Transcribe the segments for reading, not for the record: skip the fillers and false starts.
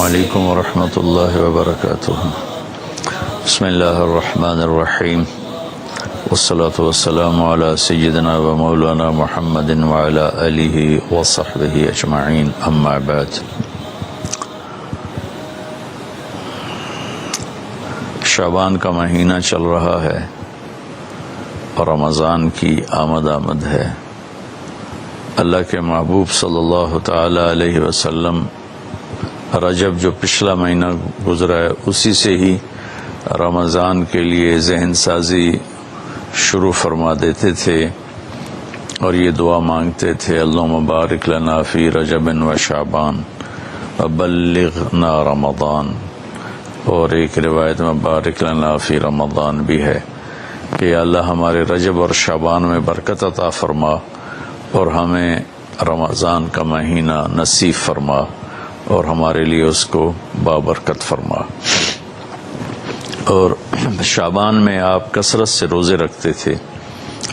علیکم ورحمۃ اللہ وبرکاتہ۔ بسم اللہ الرحمن الرحیم، والصلاة والسلام علی سیدنا و مولانا محمد وعلی آلہ وصحبہ اجمعین، اما بعد۔ شعبان کا مہینہ چل رہا ہے اور رمضان کی آمد ہے۔ اللہ کے محبوب صلی اللہ تعالی علیہ وسلم رجب جو پچھلا مہینہ گزرا ہے اسی سے ہی رمضان کے لیے ذہن سازی شروع فرما دیتے تھے اور یہ دعا مانگتے تھے، اللہم بارک لنا فی رجب و شعبان وبلغنا رمضان، اور ایک روایت میں بارک لنا فی رمضان بھی ہے کہ اللہ ہمارے رجب اور شعبان میں برکت عطا فرما اور ہمیں رمضان کا مہینہ نصیب فرما اور ہمارے لیے اس کو بابرکت فرما۔ اور شعبان میں آپ کثرت سے روزے رکھتے تھے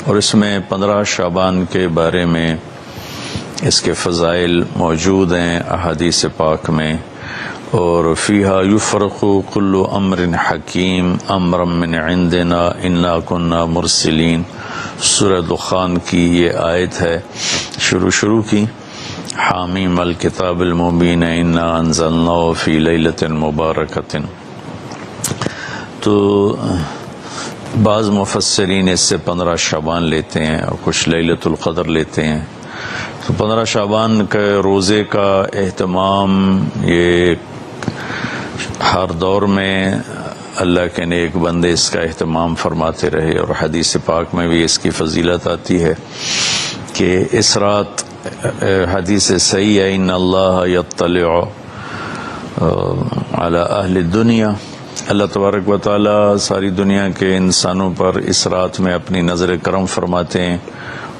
اور اس میں 15 شعبان کے بارے میں اس کے فضائل موجود ہیں احادیث پاک میں، اور فیہا یفرق کل امر حکیم امرا من عندنا انا کنا مرسلین، سورہ دخان کی یہ آیت ہے شروع کی، حامیم الکتاب المبین انا انزلناہ فی لیلۃ مبارکۃ۔ تو بعض مفسرین اس سے 15 شعبان لیتے ہیں اور کچھ لیلۃ القدر لیتے ہیں۔ تو 15 شعبان کے روزے کا اہتمام یہ ہر دور میں اللہ کے نیک بندے اس کا اہتمام فرماتے رہے، اور حدیث پاک میں بھی اس کی فضیلت آتی ہے کہ اس رات حدیث صحیح ہے، ان اللہ یطلع علی اہل الدنیا، اللہ تبارک و تعالی ساری دنیا کے انسانوں پر اس رات میں اپنی نظر کرم فرماتے ہیں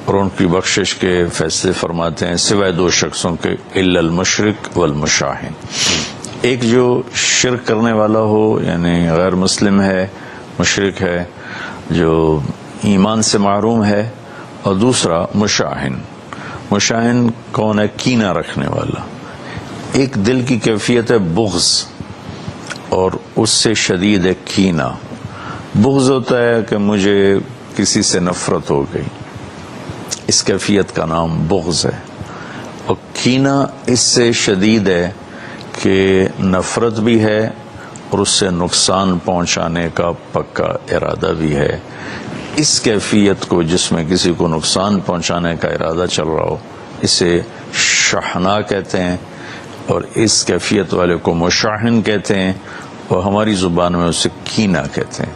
اور ان کی بخشش کے فیصلے فرماتے ہیں، سوائے 2 شخصوں کے، الا المشرک والمشاہن، ایک جو شرک کرنے والا ہو یعنی غیر مسلم ہے، مشرک ہے، جو ایمان سے محروم ہے، اور دوسرا مشاہن کون ہے؟ کینہ رکھنے والا، ایک دل کی کیفیت ہے بغض اور اس سے شدید ہے کینہ۔ بغض ہوتا ہے کہ مجھے کسی سے نفرت ہو گئی، اس کیفیت کا نام بغض ہے، اور کینہ اس سے شدید ہے کہ نفرت بھی ہے اور اس سے نقصان پہنچانے کا پکا ارادہ بھی ہے۔ اس کیفیت کو، جس میں کسی کو نقصان پہنچانے کا ارادہ چل رہا ہو، اسے شحناء کہتے ہیں، اور اس کیفیت والے کو مشاہن کہتے ہیں، اور ہماری زبان میں اسے کینہ کہتے ہیں۔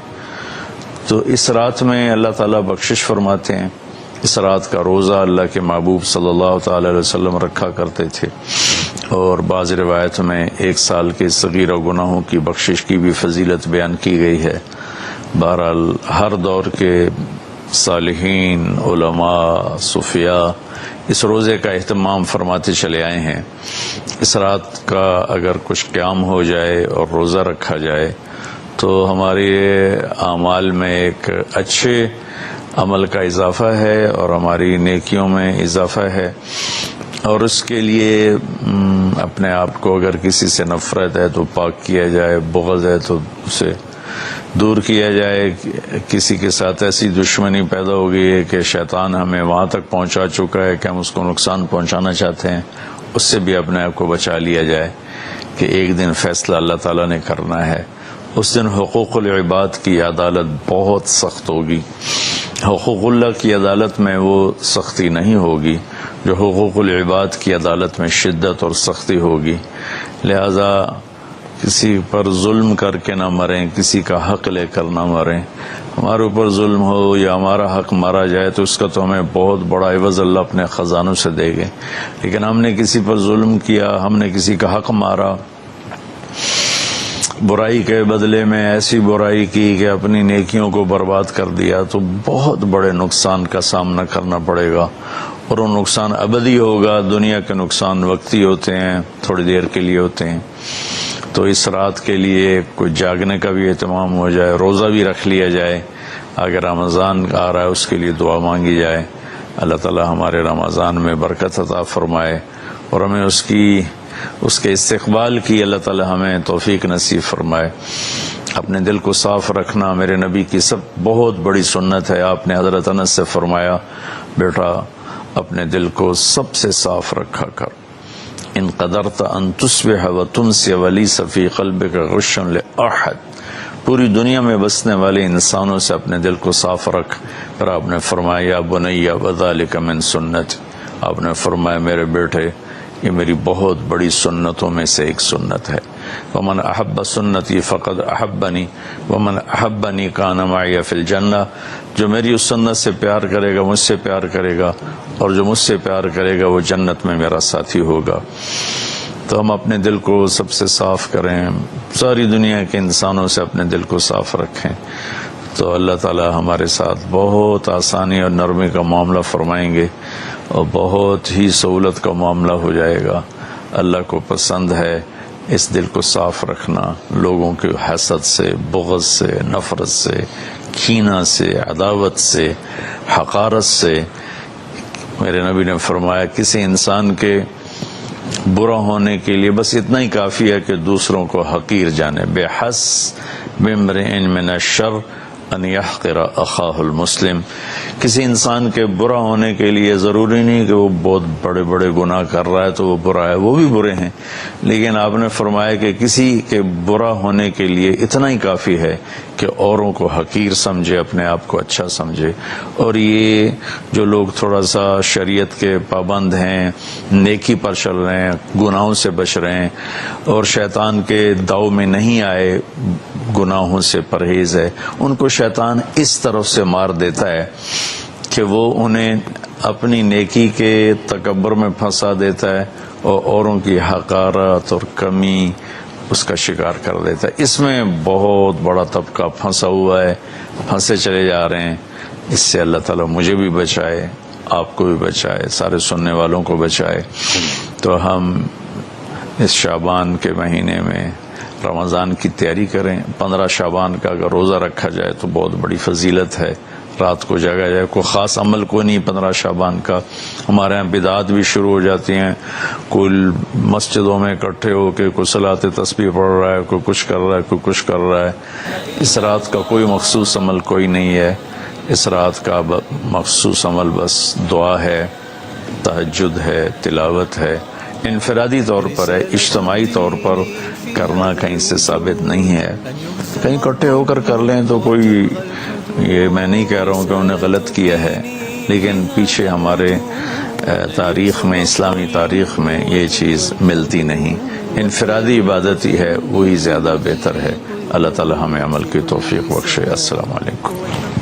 تو اس رات میں اللہ تعالیٰ بخشش فرماتے ہیں۔ اس رات کا روزہ اللہ کے محبوب صلی اللہ تعالی علیہ وسلم رکھا کرتے تھے، اور بعض روایت میں 1 سال کے صغیرہ گناہوں کی بخشش کی بھی فضیلت بیان کی گئی ہے۔ بہرحال ہر دور کے صالحین، علماء، صوفیاء اس روزے کا اہتمام فرماتے چلے آئے ہیں۔ اس رات کا اگر کچھ قیام ہو جائے اور روزہ رکھا جائے تو ہمارے اعمال میں ایک اچھے عمل کا اضافہ ہے اور ہماری نیکیوں میں اضافہ ہے، اور اس کے لیے اپنے آپ کو اگر کسی سے نفرت ہے تو پاک کیا جائے، بغض ہے تو اسے دور کیا جائے، کسی کے ساتھ ایسی دشمنی پیدا ہو گئی ہے کہ شیطان ہمیں وہاں تک پہنچا چکا ہے کہ ہم اس کو نقصان پہنچانا چاہتے ہیں، اس سے بھی اپنے آپ کو بچا لیا جائے کہ ایک دن فیصلہ اللہ تعالیٰ نے کرنا ہے۔ اس دن حقوق العباد کی عدالت بہت سخت ہوگی۔ حقوق اللہ کی عدالت میں وہ سختی نہیں ہوگی جو حقوق العباد کی عدالت میں شدت اور سختی ہوگی، لہذا کسی پر ظلم کر کے نہ مریں، کسی کا حق لے کر نہ مریں۔ ہمارے اوپر ظلم ہو یا ہمارا حق مارا جائے تو اس کا تو ہمیں بہت بڑا عوض اللہ اپنے خزانوں سے دے گے، لیکن ہم نے کسی پر ظلم کیا، ہم نے کسی کا حق مارا، برائی کے بدلے میں ایسی برائی کی کہ اپنی نیکیوں کو برباد کر دیا، تو بہت بڑے نقصان کا سامنا کرنا پڑے گا، اور وہ نقصان ابدی ہوگا۔ دنیا کے نقصان وقتی ہوتے ہیں، تھوڑی دیر کے لیے ہوتے ہیں۔ تو اس رات کے لیے کچھ جاگنے کا بھی اہتمام ہو جائے، روزہ بھی رکھ لیا جائے، اگر رمضان آ رہا ہے اس کے لیے دعا مانگی جائے، اللہ تعالی ہمارے رمضان میں برکت عطا فرمائے اور ہمیں اس کی اس کے استقبال کی اللہ تعالی ہمیں توفیق نصیب فرمائے۔ اپنے دل کو صاف رکھنا میرے نبی کی بہت بڑی سنت ہے۔ آپ نے حضرت انس سے فرمایا، بیٹا اپنے دل کو سب سے صاف رکھا کر، ان قدرت ان تصبح وتمسی ولیس فی قلبک غش لاحد، پوری دنیا میں بسنے والے انسانوں سے اپنے دل کو صاف رکھ۔ پھر آپ نے فرمایا یا بنی وذالک من سنت، آپ نے فرمایا میرے بیٹے یہ میری بہت بڑی سنتوں میں سے ایک سنت ہے۔ ومن احب سنتی فقد احبنی ومن احبنی کان معی فی الجنہ، جو میری اس سنت سے پیار کرے گا مجھ سے پیار کرے گا، اور جو مجھ سے پیار کرے گا وہ جنت میں میرا ساتھی ہوگا۔ تو ہم اپنے دل کو سب سے صاف کریں، ساری دنیا کے انسانوں سے اپنے دل کو صاف رکھیں، تو اللہ تعالی ہمارے ساتھ بہت آسانی اور نرمی کا معاملہ فرمائیں گے، اور بہت ہی سہولت کا معاملہ ہو جائے گا۔ اللہ کو پسند ہے اس دل کو صاف رکھنا، لوگوں کے حسد سے، بغض سے، نفرت سے، کینہ سے، عداوت سے، حقارت سے۔ میرے نبی نے فرمایا کسی انسان کے برا ہونے کے لیے بس اتنا ہی کافی ہے کہ دوسروں کو حقیر جانے، بحسب امرئ من الشر ان یحقر اخاہ المسلم، کسی انسان کے برا ہونے کے لیے ضروری نہیں کہ وہ بہت بڑے بڑے گناہ کر رہا ہے تو وہ برا ہے، وہ بھی برے ہیں، لیکن آپ نے فرمایا کہ کسی کے برا ہونے کے لیے اتنا ہی کافی ہے کہ اوروں کو حقیر سمجھے، اپنے آپ کو اچھا سمجھے۔ اور یہ جو لوگ تھوڑا سا شریعت کے پابند ہیں، نیکی پر چل رہے ہیں، گناہوں سے بچ رہے ہیں، اور شیطان کے داؤ میں نہیں آئے، گناہوں سے پرہیز ہے، ان کو شیطان اس طرف سے مار دیتا ہے کہ وہ انہیں اپنی نیکی کے تکبر میں پھنسا دیتا ہے، اور اوروں کی حقارت اور کمی اس کا شکار کر دیتا ہے۔ اس میں بہت بڑا طبقہ پھنسا ہوا ہے، پھنسے چلے جا رہے ہیں۔ اس سے اللہ تعالیٰ مجھے بھی بچائے، آپ کو بھی بچائے، سارے سننے والوں کو بچائے۔ تو ہم اس شعبان کے مہینے میں رمضان کی تیاری کریں۔ 15 شعبان کا اگر روزہ رکھا جائے تو بہت بڑی فضیلت ہے، رات کو جاگا جائے، کوئی خاص عمل کوئی نہیں 15 شعبان کا۔ ہمارے یہاں بدعات بھی شروع ہو جاتی ہیں، کوئی مسجدوں میں اکٹھے ہو کے کوئی صلاۃ تسبیح پڑھ رہا ہے، کوئی کچھ کر رہا ہے، کوئی کچھ کر رہا ہے۔ اس رات کا کوئی مخصوص عمل کوئی نہیں ہے، اس رات کا مخصوص عمل بس دعا ہے، تہجد ہے، تلاوت ہے، انفرادی طور پر ہے، اجتماعی طور پر کرنا کہیں سے ثابت نہیں ہے۔ کہیں اکٹھے ہو کر کر لیں تو کوئی، یہ میں نہیں کہہ رہا ہوں کہ انہوں نے غلط کیا ہے، لیکن پیچھے ہمارے تاریخ میں، اسلامی تاریخ میں یہ چیز ملتی نہیں۔ انفرادی عبادت ہی ہے، وہی زیادہ بہتر ہے۔ اللہ تعالی ہمیں عمل کی توفیق بخشے۔ السلام علیکم۔